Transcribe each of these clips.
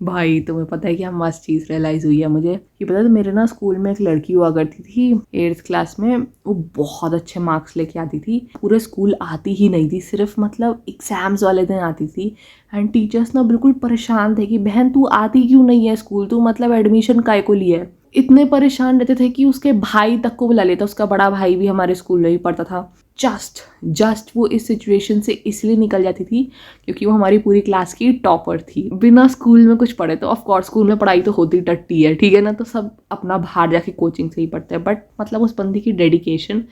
भाई तुम्हें पता है क्या मस्त चीज़ रियलाइज़ हुई है मुझे कि पता है मेरे ना स्कूल में एक लड़की हुआ करती थी 8th क्लास में। वो बहुत अच्छे मार्क्स लेके आती थी, पूरे स्कूल आती ही नहीं थी, सिर्फ मतलब एग्जाम्स वाले दिन आती थी। एंड टीचर्स ना बिल्कुल परेशान थे कि बहन तू आती क्यों नहीं है स्कूल, तू मतलब एडमिशन काय को लिया है। इतने परेशान रहते थे कि उसके भाई तक को बुला लेता, उसका बड़ा भाई भी हमारे स्कूल में ही पढ़ता था। जस्ट वो इस सिचुएशन से इसलिए निकल जाती थी क्योंकि वो हमारी पूरी क्लास की टॉपर थी, बिना स्कूल में कुछ पढ़े। तो ऑफ कोर्स स्कूल में पढ़ाई तो होती टट्टी है, ठीक है ना, तो सब अपना बाहर जाके कोचिंग से ही पढ़ते हैं। बट मतलब उस बंदी की डेडिकेशन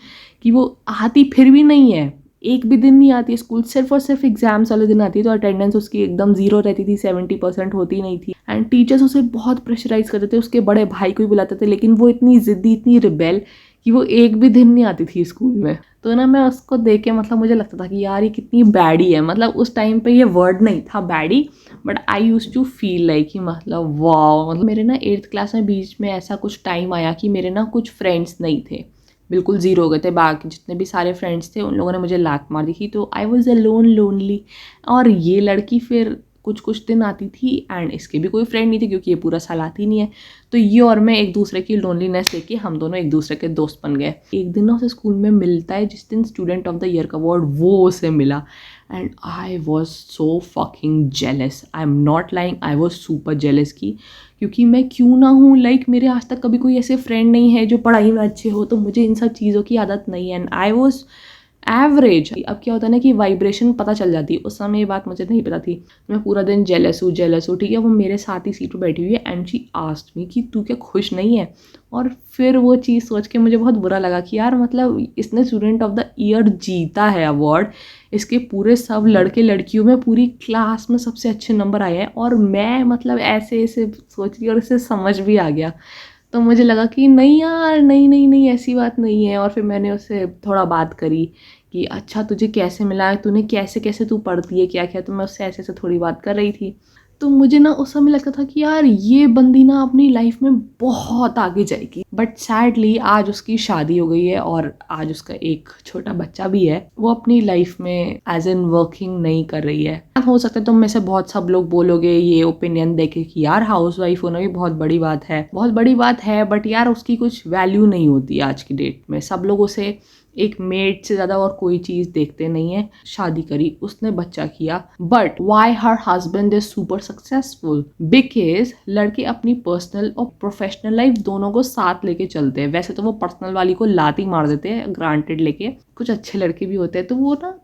कि वो आती फिर भी नहीं है, एक भी दिन नहीं आती है स्कूल, सिर्फ और सिर्फ एग्जाम्स वाले दिन आती है। तो अटेंडेंस उसकी एकदम 0 रहती थी, 70% होती नहीं थी। एंड टीचर्स उसे बहुत प्रेशराइज करते थे, उसके बड़े भाई को भी बुलाते थे, लेकिन वो इतनी जिद्दी, इतनी रिबेल कि वो एक भी दिन नहीं आती थी स्कूल में। तो ना मैं उसको देख के मतलब मुझे लगता था कि यार ये कितनी बैडी है। मतलब उस टाइम पे ये वर्ड नहीं था baddie, but I used to feel like कि मतलब वाओ। मतलब मेरे ना 8th क्लास में बीच में ऐसा कुछ टाइम आया कि मेरे ना कुछ फ्रेंड्स नहीं थे, बिल्कुल ज़ीरो हो गए थे। बाकी जितने भी सारे फ्रेंड्स थे उन लोगों ने मुझे लात मार दी थी, तो आई वॉज अलोन लोनली। और ये लड़की फिर कुछ कुछ दिन आती थी एंड इसके भी कोई फ्रेंड नहीं थे क्योंकि ये पूरा साल आती नहीं है। तो ये और मैं एक दूसरे की लोनलीनेस देख के हम दोनों एक दूसरे के दोस्त बन गए। एक दिन ना उसे स्कूल में मिलता है, जिस दिन स्टूडेंट ऑफ द ईयर का अवार्ड वो उसे मिला। And I was so fucking jealous, I am not lying, I was super jealous की क्योंकि मैं क्यों ना हूँ, लाइक मेरे आज तक कभी कोई ऐसे फ्रेंड नहीं है जो पढ़ाई में अच्छे हो, तो मुझे इन सब चीज़ों की आदत नहीं है। And I was average. अब क्या होता है ना कि वाइब्रेशन पता चल जाती है, उस समय ये बात मुझे नहीं पता थी। मैं पूरा दिन जेलस हूँ ठीक है। वो मेरे साथ ही सीट पर बैठी हुई है एंड शी आस्क्ड मी कि तू क्या खुश नहीं है। और फिर वो चीज़ सोच के मुझे बहुत बुरा लगा कि यार मतलब इसने स्टूडेंट ऑफ द ईयर जीता है अवार्ड, इसके पूरे सब लड़के लड़कियों में पूरी क्लास में सबसे अच्छे नंबर आए हैं, और मैं मतलब ऐसे ऐसे सोच रही और इसे समझ भी आ गया। तो मुझे लगा कि नहीं यार, नहीं नहीं नहीं ऐसी बात नहीं है। और फिर मैंने उससे थोड़ा बात करी कि अच्छा तुझे कैसे मिला है, तूने कैसे कैसे तू पढ़ती है क्या क्या, तो मैं उससे ऐसे ऐसे थोड़ी बात कर रही थी। तो मुझे ना उस समय लगता था कि यार ये बंदी ना अपनी लाइफ में बहुत आगे जाएगी। बट सैडली आज उसकी शादी हो गई है और आज उसका एक छोटा बच्चा भी है। वो अपनी लाइफ में एज एन वर्किंग नहीं कर रही है। हो सकता है तुम में से बहुत सब लोग बोलोगे ये ओपिनियन देके कि यार हाउस वाइफ होना भी बहुत बड़ी बात है, बहुत बड़ी बात है, बट यार उसकी कुछ वैल्यू नहीं होती आज की डेट में। सब लोग उसे एक मेड से ज़्यादा और कोई चीज़ देखते नहीं है। शादी करी, उसने बच्चा किया, but why her husband is super successful? Because लड़के अपनी पर्सनल और प्रोफेशनल लाइफ दोनों को साथ लेके चलते हैं। वैसे तो वो पर्सनल वाली को लात ही मार देते हैं ग्रांटेड लेके, कुछ अच्छे लड़के भी होते हैं तो वो ना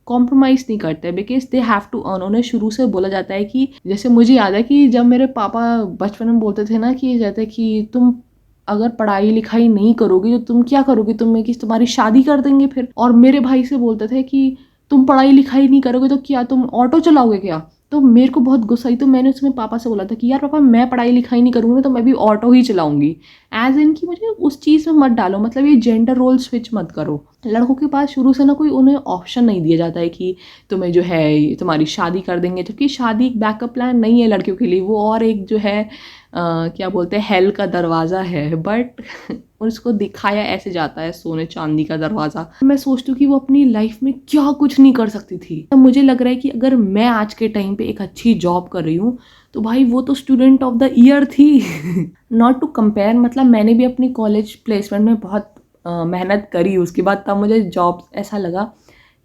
कॉम्प्रोमाइज़ नहीं करते because they have to earn. उन्हें शुरू से बोला जाता है कि, जैसे मुझे याद है कि जब मेरे पापा बचपन में बोलते थे ना कि कहते कि तुम अगर पढ़ाई लिखाई नहीं करोगी तो तुम क्या करोगे, तुम्हें कि तुम्हारी शादी कर देंगे फिर। और मेरे भाई से बोलते थे कि तुम पढ़ाई लिखाई नहीं करोगे तो क्या तुम ऑटो चलाओगे क्या। तो मेरे को बहुत गुस्सा आई, तो मैंने उसमें पापा से बोला था कि यार पापा मैं पढ़ाई लिखाई नहीं करूँगी तो मैं भी ऑटो ही चलाऊंगी। एज इन कि मुझे उस चीज़ में मत डालो, मतलब ये जेंडर रोल स्विच मत करो। लड़कों के पास शुरू से ना कोई उन्हें ऑप्शन नहीं दिया जाता है कि तुम्हें जो है तुम्हारी शादी कर देंगे, क्योंकि शादी एक बैकअप प्लान नहीं है लड़कियों के लिए, वो और एक जो है क्या बोलते हैं हेल का दरवाज़ा है। बट उसको दिखाया ऐसे जाता है सोने चांदी का दरवाज़ा। मैं सोचती हूँ कि वो अपनी लाइफ में क्या कुछ नहीं कर सकती थी। तो मुझे लग रहा है कि अगर मैं आज के टाइम पे एक अच्छी जॉब कर रही हूँ तो भाई वो तो स्टूडेंट ऑफ द ईयर थी। नॉट टू कंपेयर, मतलब मैंने भी अपनी कॉलेज प्लेसमेंट में बहुत मेहनत करी, उसके बाद तब मुझे जॉब ऐसा लगा।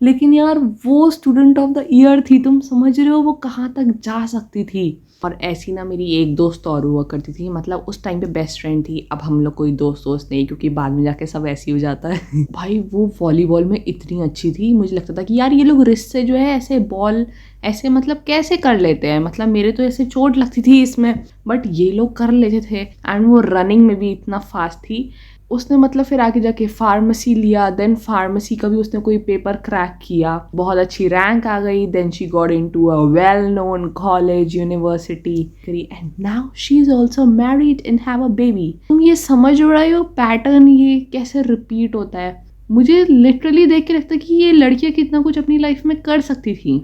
लेकिन यार वो स्टूडेंट ऑफ द ईयर थी, तुम समझ रहे हो वो कहाँ तक जा सकती थी। और ऐसी ना मेरी एक दोस्त और हुआ करती थी, मतलब उस टाइम पे बेस्ट फ्रेंड थी। अब हम लोग कोई दोस्त नहीं, क्योंकि बाद में जाके सब ऐसे ही हो जाता है। भाई वो वॉलीबॉल में इतनी अच्छी थी, मुझे लगता था कि यार ये लोग रिस्ट से जो है ऐसे बॉल ऐसे मतलब कैसे कर लेते हैं, मतलब मेरे तो ऐसे चोट लगती थी इसमें, बट ये लोग कर लेते थे। एंड वो रनिंग में भी इतना फास्ट थी। उसने मतलब फिर आगे जाके फार्मेसी लिया, देन फार्मेसी का भी उसने कोई पेपर क्रैक किया, बहुत अच्छी रैंक आ गई, then she got into a well known college university and now she is also married and have a baby. तुम ये समझ रहे हो पैटर्न ये कैसे रिपीट होता है? मुझे लिटरली देख के लगता है कि ये लड़कियां कितना कुछ अपनी लाइफ में कर सकती थी।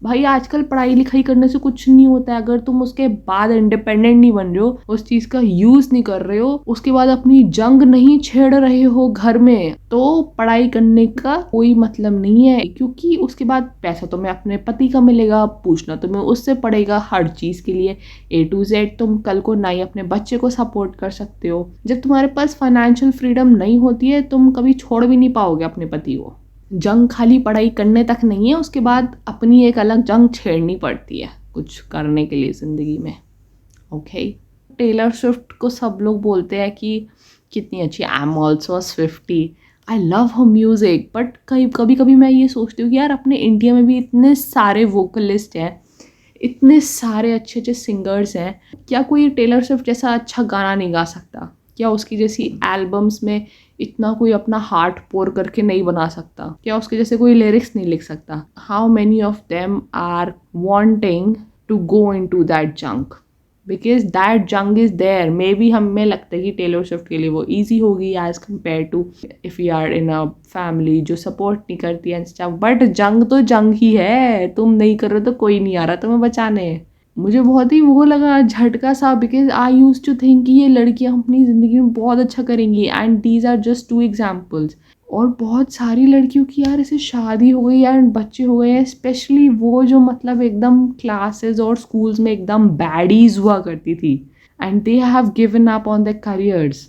भाई आजकल पढ़ाई लिखाई करने से कुछ नहीं होता है, अगर तुम उसके बाद इंडिपेंडेंट नहीं बन रहे हो, उस चीज का यूज नहीं कर रहे हो, उसके बाद अपनी जंग नहीं छेड़ रहे हो घर में, तो पढ़ाई करने का कोई मतलब नहीं है। क्योंकि उसके बाद पैसा तुम्हें अपने पति का मिलेगा, पूछना तुम्हें उससे पड़ेगा हर चीज के लिए, A to Z। तुम कल को ना ही अपने बच्चे को सपोर्ट कर सकते हो। जब तुम्हारे पास फाइनेंशियल फ्रीडम नहीं होती है, तुम कभी छोड़ भी नहीं पाओगे अपने पति को। जंग खाली पढ़ाई करने तक नहीं है, उसके बाद अपनी एक अलग जंग छेड़नी पड़ती है कुछ करने के लिए ज़िंदगी में। ओके, टेलर स्विफ्ट को सब लोग बोलते हैं कि कितनी अच्छी, I am also Swiftie, I love her music, but कभी कभी मैं ये सोचती हूँ कि यार अपने इंडिया में भी इतने सारे वोकलिस्ट हैं, इतने सारे अच्छे अच्छे सिंगर्स हैं, क्या कोई टेलर स्विफ्ट जैसा अच्छा गाना नहीं गा सकता? क्या उसकी जैसी एल्बम्स में इतना कोई अपना हार्ट पोर करके नहीं बना सकता? क्या उसके जैसे कोई लिरिक्स नहीं लिख सकता? How many of them are wanting to go into that junk, because that junk is there. Maybe हमें लगता है कि टेलर स्विफ्ट के लिए वो ईजी होगी as compared to if you are in a family जो सपोर्ट नहीं करती एंड स्टफ, बट जंग तो जंग ही है, तुम नहीं कर रहे तो कोई नहीं आ रहा तुम्हें बचाने। मुझे बहुत ही वो लगा झटका सा, because I used to think कि ये लड़कियां अपनी ज़िंदगी में बहुत अच्छा करेंगी, and these are just 2 examples. और बहुत सारी लड़कियों की यार ऐसे शादी हो गई एंड बच्चे हो गए हैं, स्पेशली वो जो मतलब एकदम क्लासेस और स्कूल्स में एकदम बैडीज हुआ करती थी, and they have given up on their careers.